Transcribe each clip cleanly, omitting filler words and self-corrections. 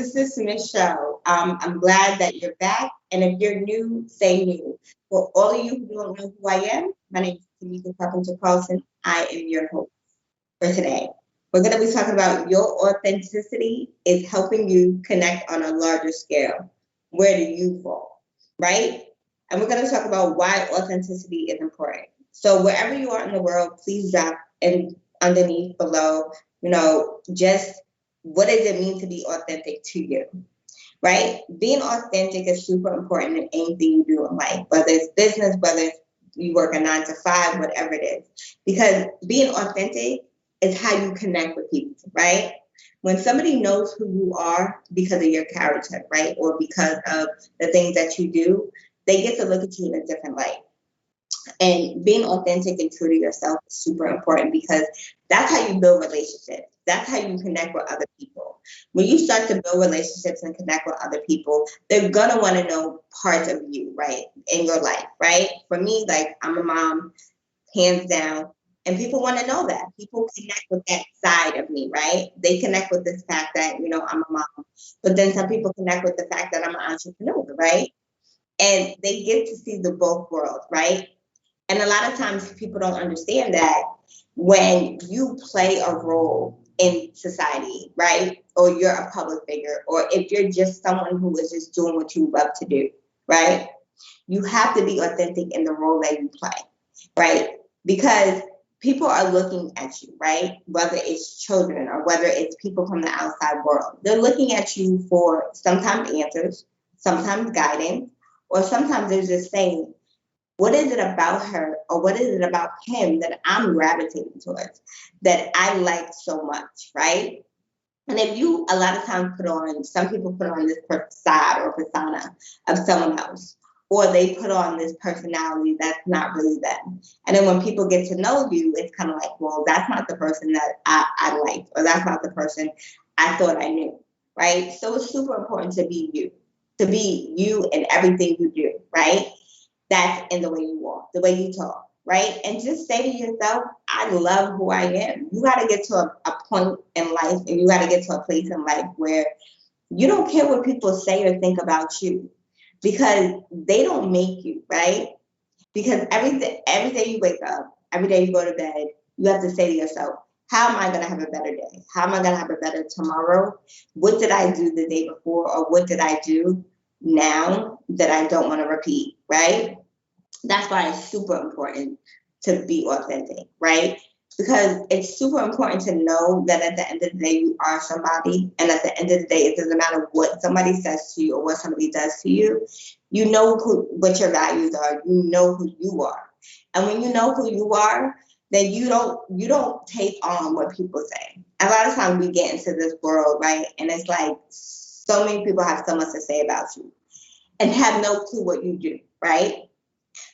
the Systemish show. I'm glad that you're back. And if you're new, say new. For all of you who don't know who I am, my name is Tamika Carpenter Carlson. I am your host for today. We're going to be talking about your authenticity is helping you connect on a larger scale. Where do you fall? Right? And we're going to talk about why authenticity is important. So wherever you are in the world, please drop in underneath below, just what does it mean to be authentic to you? Right? Being authentic is super important in anything you do in life, whether it's business, whether it's you work a 9 to 5, whatever it is. Because being authentic is how you connect with people, right? When somebody knows who you are because of your character, right? Or because of the things that you do, they get to look at you in a different light. And being authentic and true to yourself is super important because that's how you build relationships. That's how you connect with other people. When you start to build relationships and connect with other people, they're gonna want to know parts of you, right, in your life, right? For me, like I'm a mom, hands down, and people want to know that. People connect with that side of me, right? They connect with this fact that I'm a mom, but then some people connect with the fact that I'm an entrepreneur, right? And they get to see the both worlds, right? And a lot of times people don't understand that when you play a role in society, right? Or you're a public figure, or if you're just someone who is just doing what you love to do, right? You have to be authentic in the role that you play, right? Because people are looking at you, right? Whether it's children or whether it's people from the outside world, they're looking at you for sometimes answers, sometimes guidance, or sometimes they're just saying, what is it about her or what is it about him that I'm gravitating towards that I like so much, right? And if you a lot of times some people put on this facade or persona of someone else, or they put on this personality that's not really them. And then when people get to know you, it's kind of like, well, that's not the person that I liked, or that's not the person I thought I knew, right? So it's super important to be you in everything you do, right? That's in the way you walk, the way you talk, right? And just say to yourself, I love who I am. You got to get to a point in life and you got to get to a place in life where you don't care what people say or think about you because they don't make you, right? Because every day you wake up, every day you go to bed, you have to say to yourself, how am I going to have a better day? How am I going to have a better tomorrow? What did I do the day before or what did I do now that I don't want to repeat, right? That's why it's super important to be authentic, right? Because it's super important to know that at the end of the day, you are somebody. And at the end of the day, it doesn't matter what somebody says to you or what somebody does to you. You know what your values are. You know who you are. And when you know who you are, then you don't take on what people say. A lot of times we get into this world, right? And it's like so many people have so much to say about you and have no clue what you do, right?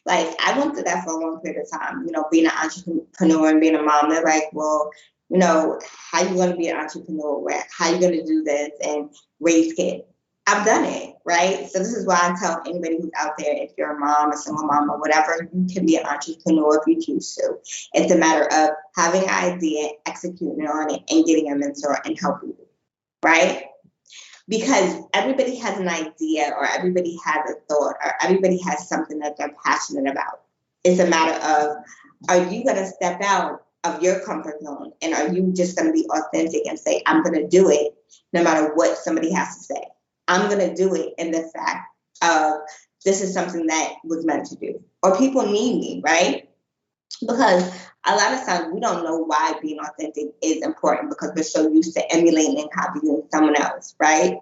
Like I went through that for a long period of time, being an entrepreneur and being a mom. They're like, well, how you going to be an entrepreneur? How you going to do this and raise kids? I've done it, right? So this is why I tell anybody who's out there, if you're a mom, a single mom, or whatever, you can be an entrepreneur if you choose to. It's a matter of having an idea, executing on it, and getting a mentor and helping you, right? Because everybody has an idea or everybody has a thought or everybody has something that they're passionate about. It's a matter of, are you going to step out of your comfort zone and are you just going to be authentic and say, I'm going to do it no matter what somebody has to say. I'm going to do it in the fact of this is something that was meant to do or people need me, right? Because a lot of times we don't know why being authentic is important because we're so used to emulating and copying someone else, right?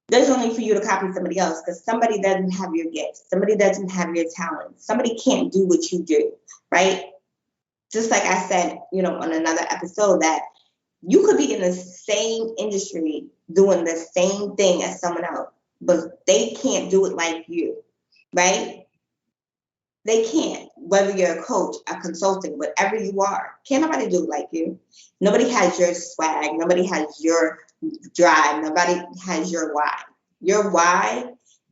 There's only for you to copy somebody else because somebody doesn't have your gifts. Somebody doesn't have your talent. Somebody can't do what you do, right? Just like I said, on another episode that you could be in the same industry doing the same thing as someone else, but they can't do it like you, right? They can't, whether you're a coach, a consultant, whatever you are. Can't nobody do it like you. Nobody has your swag. Nobody has your drive. Nobody has your why. Your why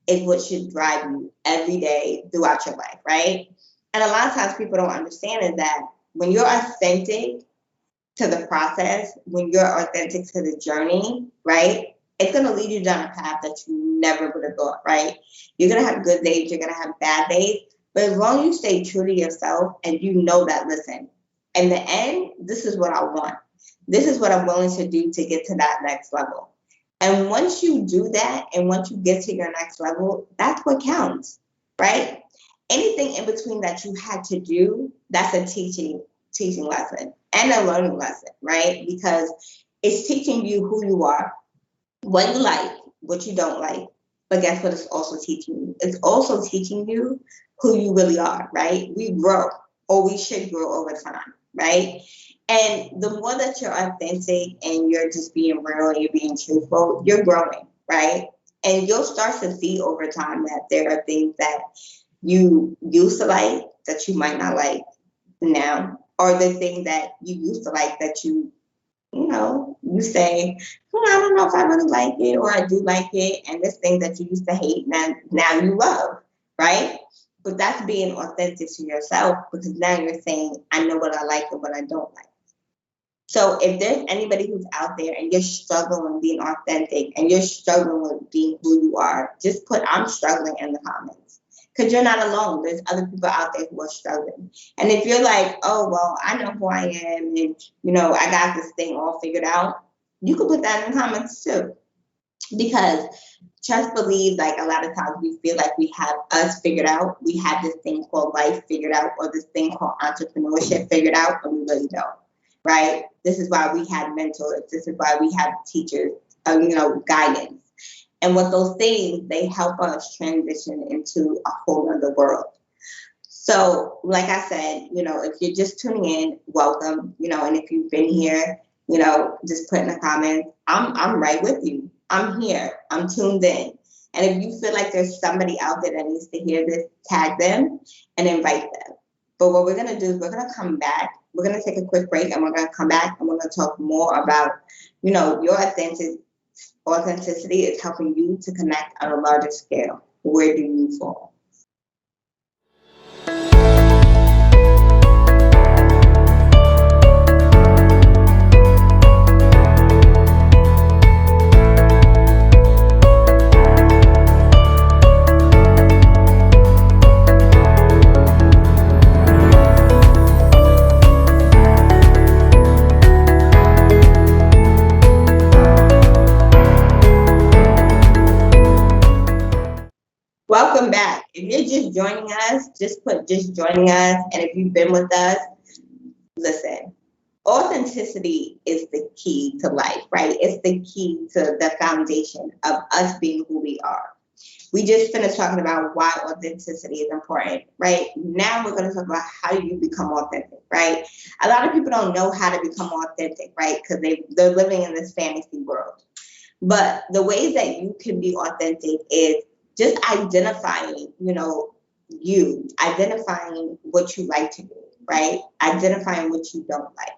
is what should drive you every day throughout your life, right? And a lot of times people don't understand is that when you're authentic to the process, when you're authentic to the journey, right? it's going to lead you down a path that you never would have thought, right? You're going to have good days, you're going to have bad days, but as long as you stay true to yourself and you know that, listen, in the end, this is what I want. This is what I'm willing to do to get to that next level. And once you do that and once you get to your next level, that's what counts, right? Anything in between that you had to do, that's a teaching lesson and a learning lesson, right? Because it's teaching you who you are, what you like, what you don't like. But guess what it's also teaching you? It's also teaching you who you really are, right? We grow, or we should grow over time, right? And the more that you're authentic and you're just being real and you're being truthful, you're growing, right? And you'll start to see over time that there are things that you used to like that you might not like now, or the thing that you used to like that you say, I don't know if I really like it or I do like it. And this thing that you used to hate, now you love, right? But that's being authentic to yourself, because now you're saying, I know what I like and what I don't like. So if there's anybody who's out there and you're struggling with being authentic and you're struggling with being who you are, just put I'm struggling in the comments. Because you're not alone. There's other people out there who are struggling. And if you're like, oh, well, I know who I am and, I got this thing all figured out, you can put that in the comments too. Because trust, believe, like a lot of times we feel like we have us figured out. We have this thing called life figured out, or this thing called entrepreneurship figured out, and we really don't, right? This is why we have mentors. This is why we have teachers, guidance. And what those things, they help us transition into a whole other world. So, like I said, if you're just tuning in, welcome, and if you've been here, just put in the comments, I'm right with you. I'm here. I'm tuned in. And if you feel like there's somebody out there that needs to hear this, tag them and invite them. But what we're going to do is we're going to come back. We're going to take a quick break and we're going to come back and we're going to talk more about, your authenticity is helping you to connect on a larger scale. Where do you fall? Welcome back. If you're just joining us, just put just joining us. And if you've been with us, listen, authenticity is the key to life, right? It's the key to the foundation of us being who we are. We just finished talking about why authenticity is important, right? Now we're going to talk about how you become authentic, right? A lot of people don't know how to become authentic, right? Because they're living in this fantasy world. But the ways that you can be authentic is just identifying, identifying what you like to do, right? Identifying what you don't like.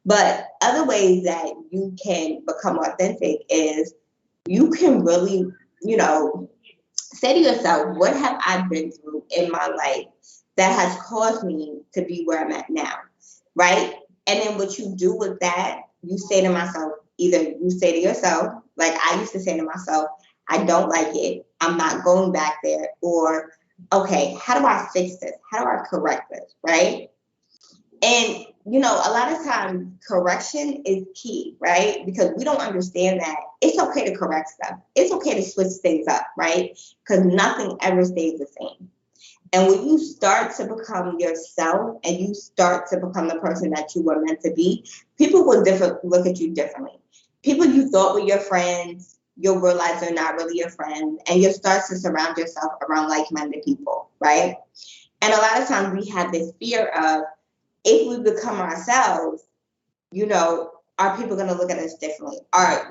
But other ways that you can become authentic is you can really, say to yourself, what have I been through in my life that has caused me to be where I'm at now, right? And then what you do with that, you say to myself, either you say to yourself, like I used to say to myself, I don't like it. I'm not going back there. Or, okay, how do I fix this? How do I correct this? Right? And, a lot of times correction is key, right? Because we don't understand that it's okay to correct stuff. It's okay to switch things up, right? Because nothing ever stays the same. And when you start to become yourself and you start to become the person that you were meant to be, people will look at you differently. People you thought were your friends, you'll realize they're not really your friends, and you'll start to surround yourself around like-minded people, right? And a lot of times we have this fear of, if we become ourselves, are people going to look at us differently? Are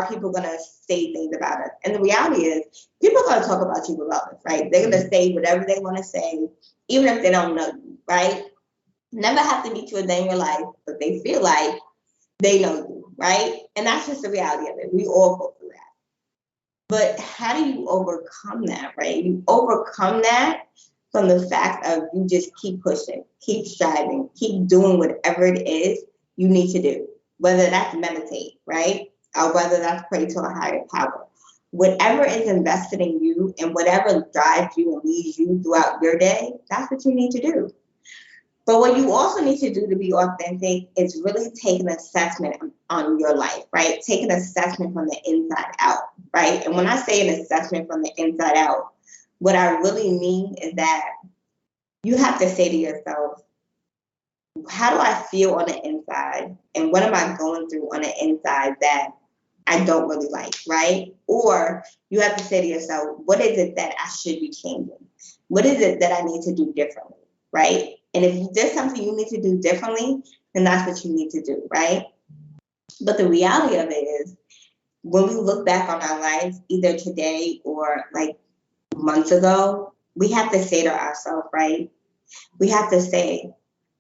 people going to say things about us? And the reality is, people are going to talk about you regardless, right? They're going to say whatever they want to say, even if they don't know you, right? Never have to meet you a day in your life, but they feel like they know you, right? And that's just the reality of it. We all go through that. But how do you overcome that, right? You overcome that from the fact of you just keep pushing, keep striving, keep doing whatever it is you need to do, whether that's meditate, right? whether that's pray to a higher power. Whatever is invested in you and whatever drives you and leads you throughout your day, that's what you need to do. But what you also need to do to be authentic is really take an assessment on your life, right? Take an assessment from the inside out, right? And when I say an assessment from the inside out, what I really mean is that you have to say to yourself, how do I feel on the inside? And what am I going through on the inside that I don't really like, right? Or you have to say to yourself, what is it that I should be changing? What is it that I need to do differently, right? And if there's something you need to do differently, then that's what you need to do, right? But the reality of it is, when we look back on our lives, either today or like months ago, we have to say to ourselves, right? We have to say,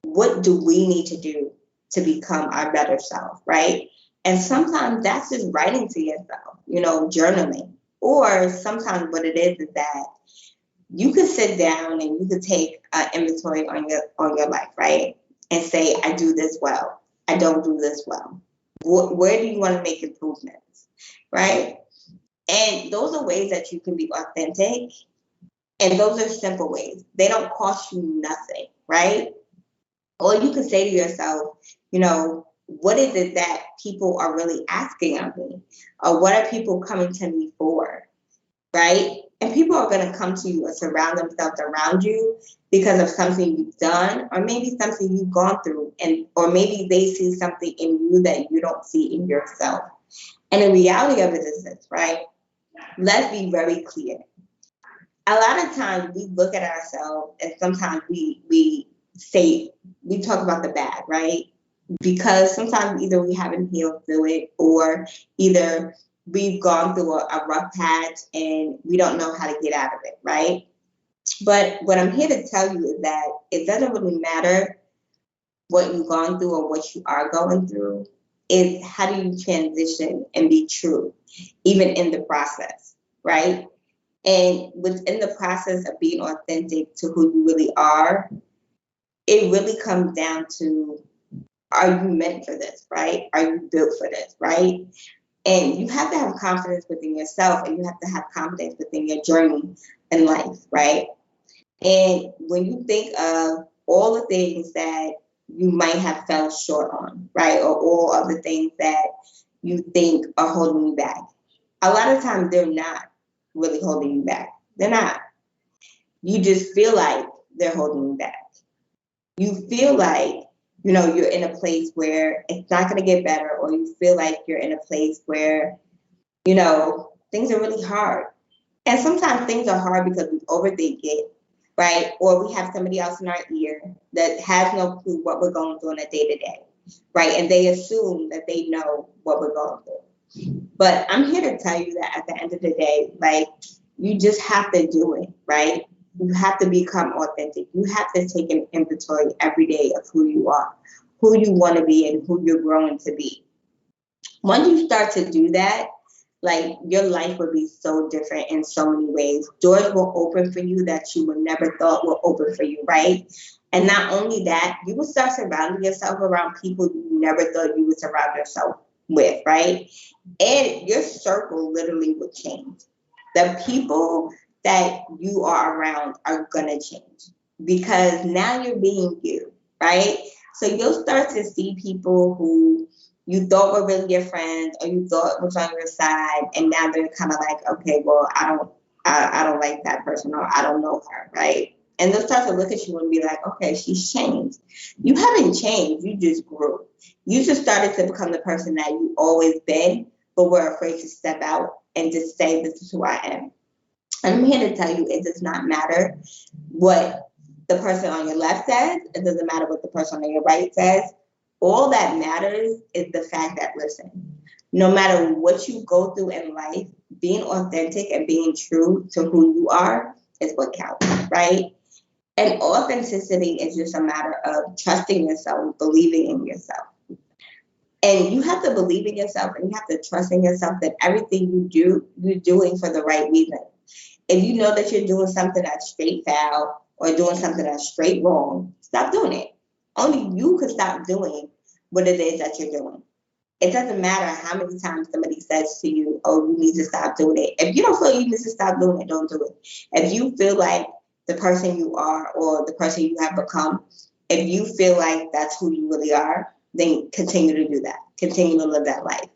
what do we need to do to become our better self, right? And sometimes that's just writing to yourself, journaling. Or sometimes what it is that you could sit down and you could take an inventory on your life, right? And say, I do this well. I don't do this well. Where do you want to make improvements, right? And those are ways that you can be authentic. And those are simple ways. They don't cost you nothing, right? Or you can say to yourself, what is it that people are really asking of me? Or what are people coming to me for? Right? And people are going to come to you and surround themselves around you because of something you've done, or maybe something you've gone through, or maybe they see something in you that you don't see in yourself. And the reality of it is this, right? Let's be very clear. A lot of times we look at ourselves and sometimes we talk about the bad, right? Because sometimes either we haven't healed through it, or either we've gone through a rough patch and we don't know how to get out of it, right? But what I'm here to tell you is that it doesn't really matter what you've gone through or what you are going through. Is how do you transition and be true, even in the process, right? And within the process of being authentic to who you really are, it really comes down to, are you meant for this, right? Are you built for this, right? And you have to have confidence within yourself, and you have to have confidence within your journey in life, right? And when you think of all the things that you might have fell short on, right? Or all of the things that you think are holding you back, a lot of times they're not really holding you back. They're not. You just feel like they're holding you back. You feel like, you're in a place where it's not going to get better, or you feel like you're in a place where, things are really hard. And sometimes things are hard because we overthink it, right? Or we have somebody else in our ear that has no clue what we're going through on a day to day, right? And they assume that they know what we're going through. But I'm here to tell you that at the end of the day, like, you just have to do it, right? You have to become authentic. You have to take an inventory every day of who you are, who you want to be, and who you're growing to be. Once you start to do that, like, your life will be so different in so many ways. Doors will open for you that you would never thought were open for you, right? And not only that, you will start surrounding yourself around people you never thought you would surround yourself with, right? And your circle literally will change. The people that you are around are gonna change because now you're being you, right? So you'll start to see people who you thought were really your friends, or you thought was on your side, and now they're kind of like, okay, well, I don't like that person, or I don't know her, right? And they'll start to look at you and be like, okay, she's changed. You haven't changed, you just grew. You just started to become the person that you always been, but were afraid to step out and just say, this is who I am. And I'm here to tell you, it does not matter what the person on your left says. It doesn't matter what the person on your right says. All that matters is the fact that, listen, no matter what you go through in life, being authentic and being true to who you are is what counts, right? And authenticity is just a matter of trusting yourself, believing in yourself. And you have to believe in yourself, and you have to trust in yourself that everything you do, you're doing for the right reason. If you know that you're doing something that's straight foul or doing something that's straight wrong, stop doing it. Only you can stop doing what it is that you're doing. It doesn't matter how many times somebody says to you, oh, you need to stop doing it. If you don't feel you need to stop doing it, don't do it. If you feel like the person you are or the person you have become, if you feel like that's who you really are, then continue to do that. Continue to live that life.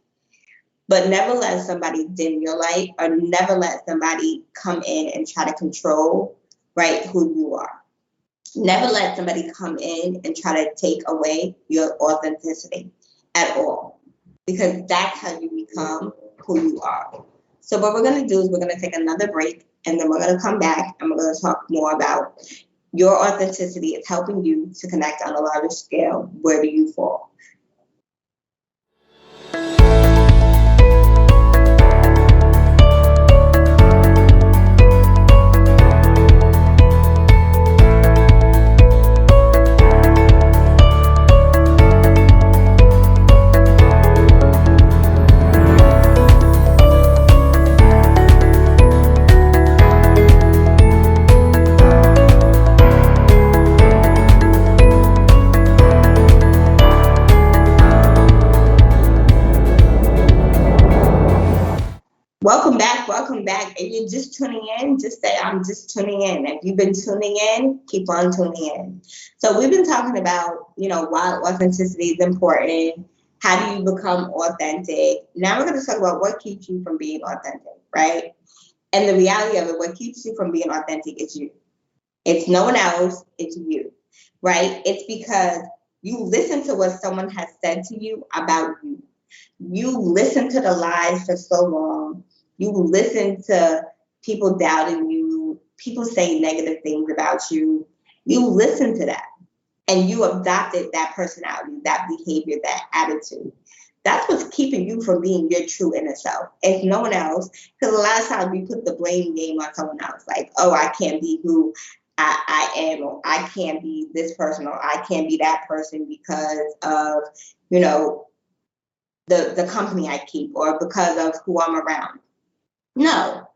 But never let somebody dim your light, or never let somebody come in and try to control, right, who you are. Never let somebody come in and try to take away your authenticity at all, because that's how you become who you are. So what we're going to do is we're going to take another break, and then we're going to come back and we're going to talk more about your authenticity is helping you to connect on a larger scale. Where do you fall? Welcome back. Welcome back. If you're just tuning in, just say, I'm just tuning in. If you've been tuning in, keep on tuning in. So, we've been talking about, why authenticity is important. How do you become authentic? Now, we're going to talk about what keeps you from being authentic, right? And the reality of it, what keeps you from being authentic is you. It's no one else, it's you, right? It's because you listen to what someone has said to you about you. You listen to the lies for so long. You listen to people doubting you, people saying negative things about you. You listen to that and you adopted that personality, that behavior, that attitude. That's what's keeping you from being your true inner self. It's no one else. Because a lot of times we put the blame game on someone else. Like, oh, I can't be who I am, or I can't be this person, or I can't be that person because of, you know, the company I keep or because of who I'm around. No,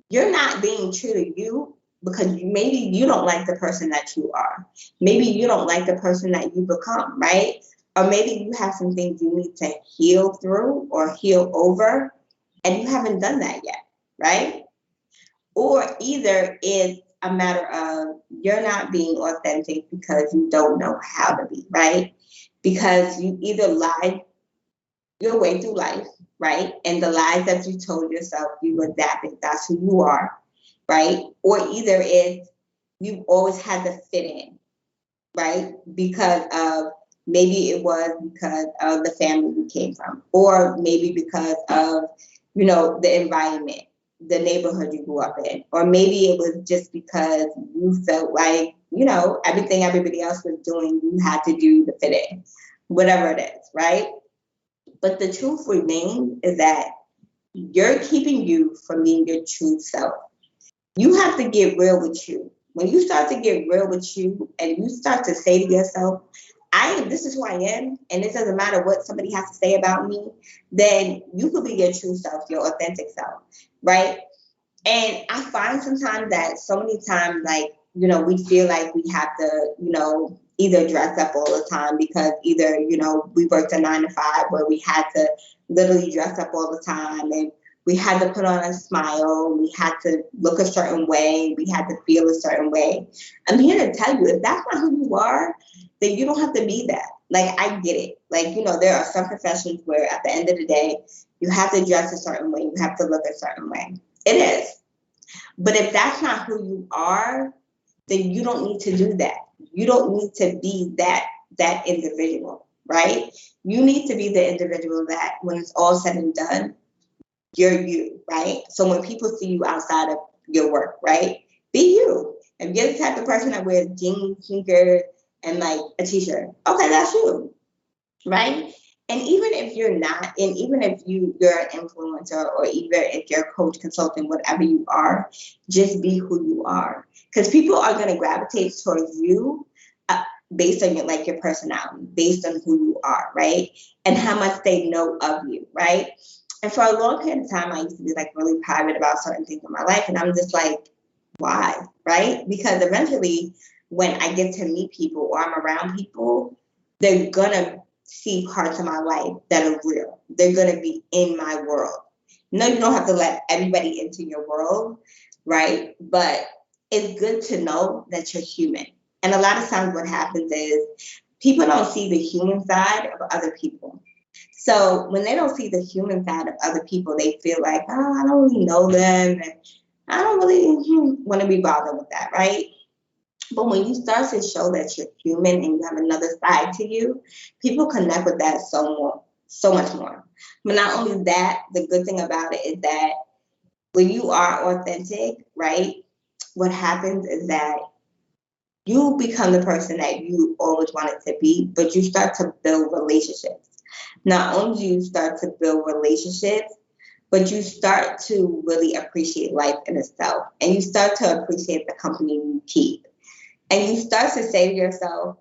you're not being true to you because maybe you don't like the person that you are. Maybe you don't like the person that you become, right? Or maybe you have some things you need to heal through or heal over, and you haven't done that yet, right? Or either it's a matter of you're not being authentic because you don't know how to be, right? Because you either lied your way through life, right? And the lies that you told yourself, you adapted. That's who you are, right? Or either it's you've always had to fit in, right? Because of maybe it was because of the family you came from, or maybe because of, the environment, the neighborhood you grew up in, or maybe it was just because you felt like, everything everybody else was doing, you had to do to fit in, whatever it is, right? But the truth remains is that you're keeping you from being your true self. You have to get real with you. When you start to get real with you and you start to say to yourself, this is who I am, and it doesn't matter what somebody has to say about me, then you could be your true self, your authentic self, right? And I find sometimes that so many times, like, we feel like we have to, either dress up all the time because either, we worked a 9 to 5 where we had to literally dress up all the time, and we had to put on a smile, we had to look a certain way, we had to feel a certain way. I'm here to tell you, if that's not who you are, then you don't have to be that. Like, I get it. Like, there are some professions where at the end of the day, you have to dress a certain way, you have to look a certain way. It is. But if that's not who you are, then you don't need to do that. You don't need to be that individual, right? You need to be the individual that when it's all said and done, you're you, right? So when people see you outside of your work, right? Be you. If you're the type of person that wears jeans, sneakers, and like a t-shirt, okay, that's you, right? And even if you're not, and even if you're an influencer, or even if you're a coach, consultant, whatever you are, just be who you are, because people are going to gravitate towards you based on your personality, based on who you are, right? And how much they know of you, right? And for a long period of time, I used to be like really private about certain things in my life, and I'm just like, why, right? Because eventually, when I get to meet people or I'm around people, they're gonna see parts of my life that are real. They're going to be in my world. No, you don't have to let everybody into your world, right? But it's good to know that you're human. And a lot of times what happens is people don't see the human side of other people. So when they don't see the human side of other people, they feel like, oh, I don't really know them. And I don't really want to be bothered with that, right? But when you start to show that you're human and you have another side to you, people connect with that so much more. But not only that, the good thing about it is that when you are authentic, right, what happens is that you become the person that you always wanted to be, but you start to build relationships. Not only do you start to build relationships, but you start to really appreciate life in itself, and you start to appreciate the company you keep. And you start to say to yourself,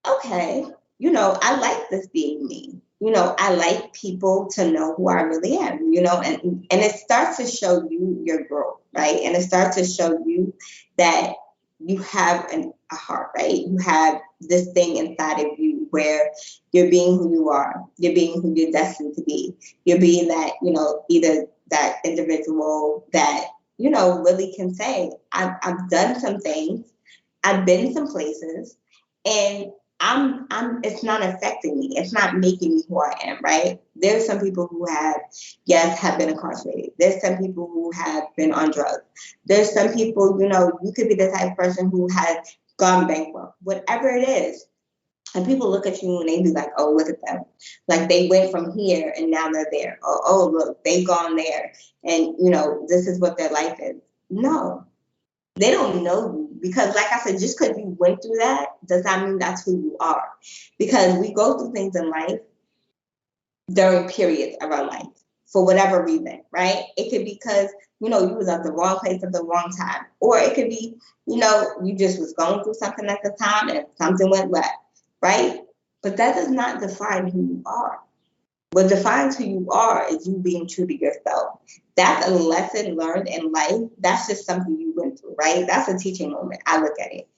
okay, I like this being me. I like people to know who I really am, and it starts to show you your growth, right? And it starts to show you that you have a heart, right? You have this thing inside of you where you're being who you are, you're being who you're destined to be, you're being that, either that individual that, really can say, I've done some things, I've been some places, and it's not affecting me. It's not making me who I am, right? There's some people who have been incarcerated. There's some people who have been on drugs. There's some people, you could be the type of person who has gone bankrupt, whatever it is. And people look at you and they be like, oh, look at them. Like they went from here and now they're there. Or, oh, look, they've gone there. And, this is what their life is. No, they don't know you, because like I said, just because you went through that does not mean that's who you are, because we go through things in life during periods of our life for whatever reason, right? It could be because you was at the wrong place at the wrong time, or it could be you just was going through something at the time and something went left, right? But that does not define who you are. What defines who you are is you being true to yourself. That's a lesson learned in life. That's just something you went through, right? That's a teaching moment. I look at it.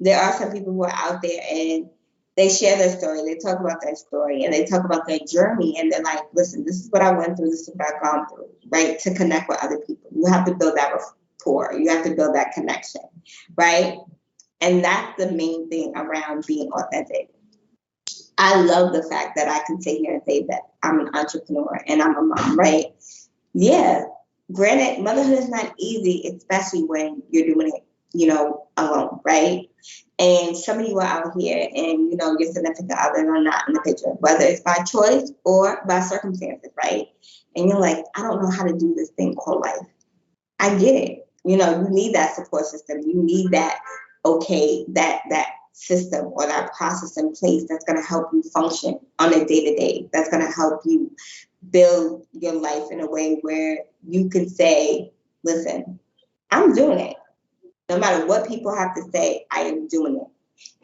There are some people who are out there and they share their story. They talk about their story and they talk about their journey. And they're like, listen, this is what I went through. This is what I've gone through, right? To connect with other people. You have to build that rapport. You have to build that connection, right? And that's the main thing around being authentic. I love the fact that I can sit here and say that I'm an entrepreneur and I'm a mom, right? Yeah. Granted, motherhood is not easy, especially when you're doing it, alone, right? And some of you are out here and, your significant other are not in the picture, whether it's by choice or by circumstances, right? And you're like, I don't know how to do this thing called life. I get it. You need that support system. You need that, okay, that system or that process in place that's going to help you function on a day-to-day, that's going to help you build your life in a way where you can say, listen, I'm doing it. No matter what people have to say, I am doing it.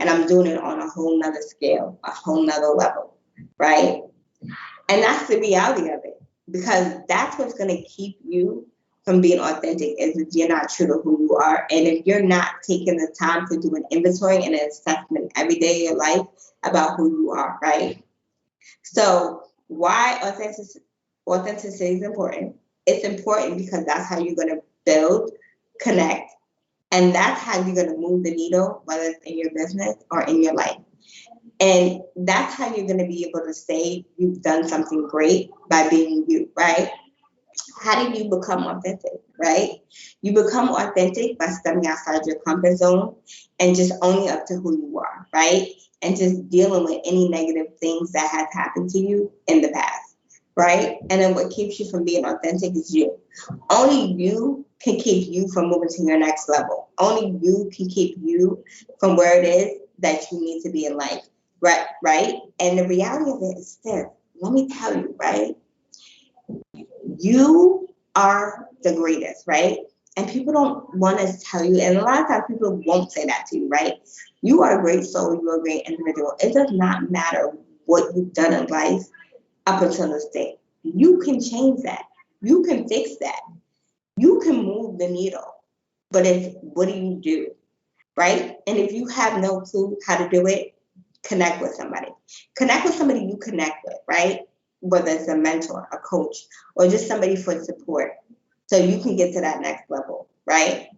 And I'm doing it on a whole nother scale, a whole nother level, right? And that's the reality of it, because that's what's going to keep you from being authentic, is if you're not true to who you are. And if you're not taking the time to do an inventory and an assessment every day of your life about who you are, right? So why authenticity is important? It's important because that's how you're going to build, connect, and that's how you're going to move the needle, whether it's in your business or in your life. And that's how you're going to be able to say you've done something great, by being you, right? How do you become authentic, right? You become authentic by stepping outside your comfort zone and just owning up to who you are, right? And just dealing with any negative things that have happened to you in the past, right? And then what keeps you from being authentic is you. Only you can keep you from moving to your next level. Only you can keep you from where it is that you need to be in life, right? And the reality of it is this. Let me tell you, right? You are the greatest, right? And people don't want to tell you, and a lot of times people won't say that to you, right? You are a great soul, you're a great individual. It does not matter what you've done in life up until this day. You can change that. You can fix that. You can move the needle. But what do you do, right? And if you have no clue how to do it, connect with somebody. Connect with somebody you connect with, right? Whether it's a mentor, a coach, or just somebody for support so you can get to that next level, right?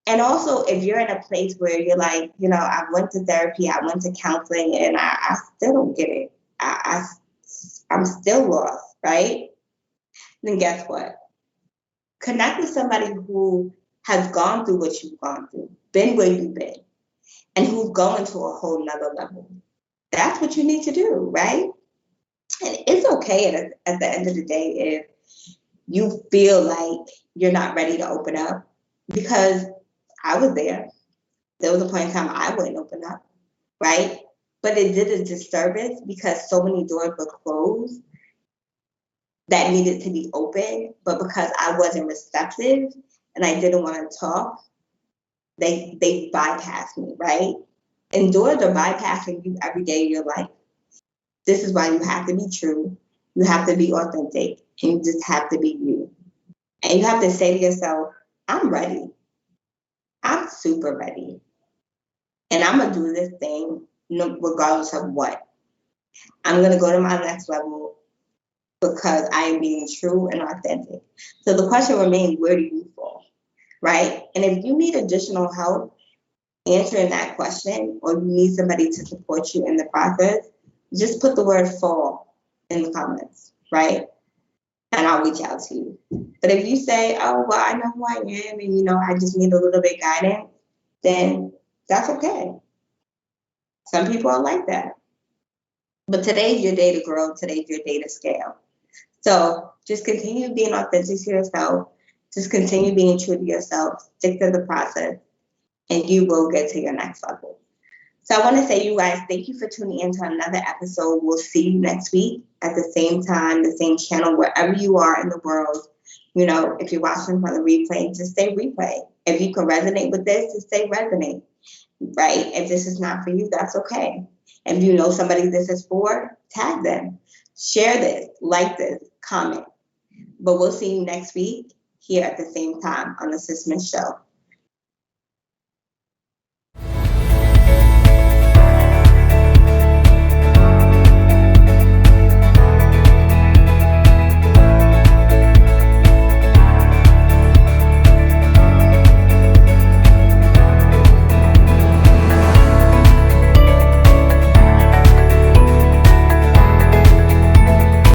And also, if you're in a place where you're like, I went to therapy, I went to counseling, and I still don't get it. I'm still lost, right? Then guess what? Connect with somebody who has gone through what you've gone through, been where you've been, and who's going to a whole nother level. That's what you need to do, right? And it's okay at the end of the day if you feel like you're not ready to open up, because I was there. There was a point in time I wouldn't open up, right? But it did a disservice because so many doors were closed that needed to be open. But because I wasn't receptive and I didn't want to talk, they bypassed me, right? And doors are bypassing you every day of your life. This is why you have to be true. You have to be authentic, and you just have to be you. And you have to say to yourself, I'm ready. I'm super ready. And I'm going to do this thing regardless of what. I'm going to go to my next level because I am being true and authentic. So the question remains, where do you fall? Right? And if you need additional help answering that question, or you need somebody to support you in the process, just put the word fall in the comments, right? And I'll reach out to you. But if you say, oh, well, I know who I am and, I just need a little bit guidance, then that's okay. Some people are like that. But today's your day to grow. Today's your day to scale. So just continue being authentic to yourself. Just continue being true to yourself. Stick to the process, and you will get to your next level. So I want to say, you guys, thank you for tuning in to another episode. We'll see you next week at the same time, the same channel, wherever you are in the world. If you're watching from the replay, just say replay. If you can resonate with this, just say resonate, right? If this is not for you, that's okay. If you know somebody this is for, tag them. Share this, like this, comment. But we'll see you next week here at the same time on the Systemish Show.